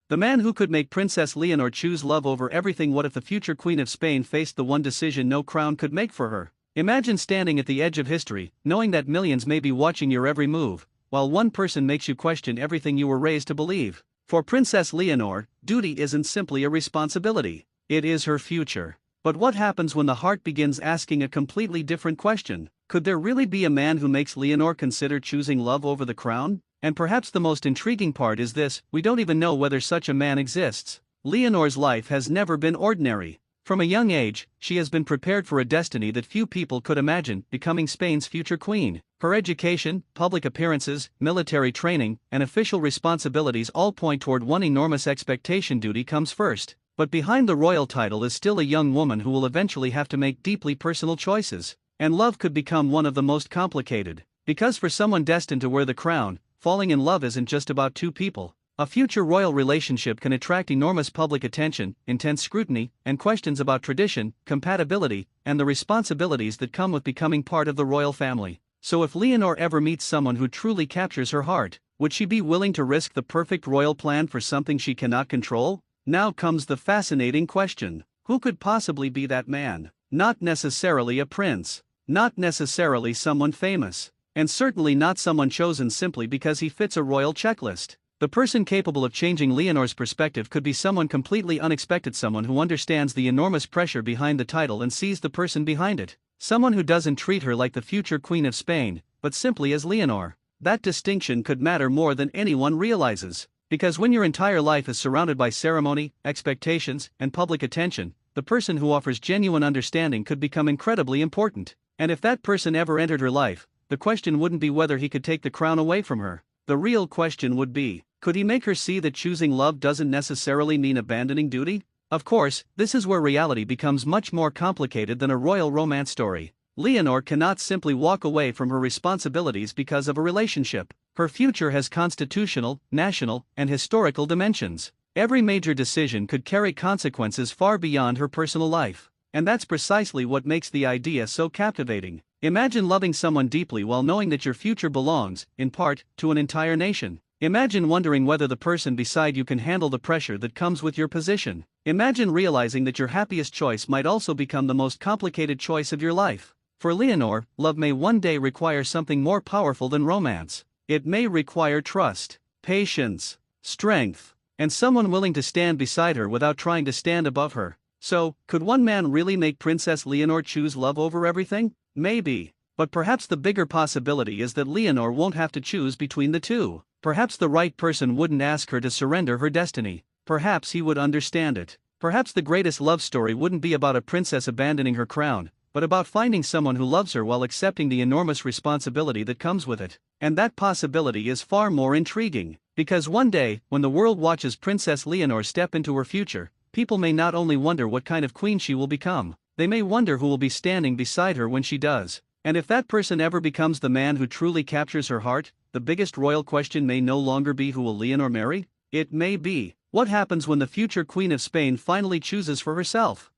The man who could make Princess Leonor choose love over everything. What if the future Queen of Spain faced the one decision no crown could make for her? Imagine standing at the edge of history, knowing that millions may be watching your every move, while one person makes you question everything you were raised to believe. For Princess Leonor, duty isn't simply a responsibility, it is her future. But what happens when the heart begins asking a completely different question? Could there really be a man who makes Leonor consider choosing love over the crown? And perhaps the most intriguing part is this: we don't even know whether such a man exists. Leonor's life has never been ordinary. From a young age, she has been prepared for a destiny that few people could imagine: becoming Spain's future queen. Her education, public appearances, military training, and official responsibilities all point toward one enormous expectation: duty comes first. But behind the royal title is still a young woman who will eventually have to make deeply personal choices. And love could become one of the most complicated. Because for someone destined to wear the crown, falling in love isn't just about two people. A future royal relationship can attract enormous public attention, intense scrutiny, and questions about tradition, compatibility, and the responsibilities that come with becoming part of the royal family. So if Leonor ever meets someone who truly captures her heart, would she be willing to risk the perfect royal plan for something she cannot control? Now comes the fascinating question: who could possibly be that man? Not necessarily a prince, not necessarily someone famous, and certainly not someone chosen simply because he fits a royal checklist. The person capable of changing Leonor's perspective could be someone completely unexpected, someone who understands the enormous pressure behind the title and sees the person behind it, someone who doesn't treat her like the future Queen of Spain, but simply as Leonor. That distinction could matter more than anyone realizes. Because when your entire life is surrounded by ceremony, expectations, and public attention, the person who offers genuine understanding could become incredibly important. And if that person ever entered her life, the question wouldn't be whether he could take the crown away from her. The real question would be, could he make her see that choosing love doesn't necessarily mean abandoning duty? Of course, this is where reality becomes much more complicated than a royal romance story. Leonor cannot simply walk away from her responsibilities because of a relationship. Her future has constitutional, national, and historical dimensions. Every major decision could carry consequences far beyond her personal life. And that's precisely what makes the idea so captivating. Imagine loving someone deeply while knowing that your future belongs, in part, to an entire nation. Imagine wondering whether the person beside you can handle the pressure that comes with your position. Imagine realizing that your happiest choice might also become the most complicated choice of your life. For Leonor, love may one day require something more powerful than romance. It may require trust, patience, strength, and someone willing to stand beside her without trying to stand above her. So, could one man really make Princess Leonor choose love over everything? Maybe. But perhaps the bigger possibility is that Leonor won't have to choose between the two. Perhaps the right person wouldn't ask her to surrender her destiny. Perhaps he would understand it. Perhaps the greatest love story wouldn't be about a princess abandoning her crown, but about finding someone who loves her while accepting the enormous responsibility that comes with it. And that possibility is far more intriguing, because one day, when the world watches Princess Leonor step into her future, people may not only wonder what kind of queen she will become, they may wonder who will be standing beside her when she does. And if that person ever becomes the man who truly captures her heart, the biggest royal question may no longer be who will Leonor marry? It may be, what happens when the future Queen of Spain finally chooses for herself?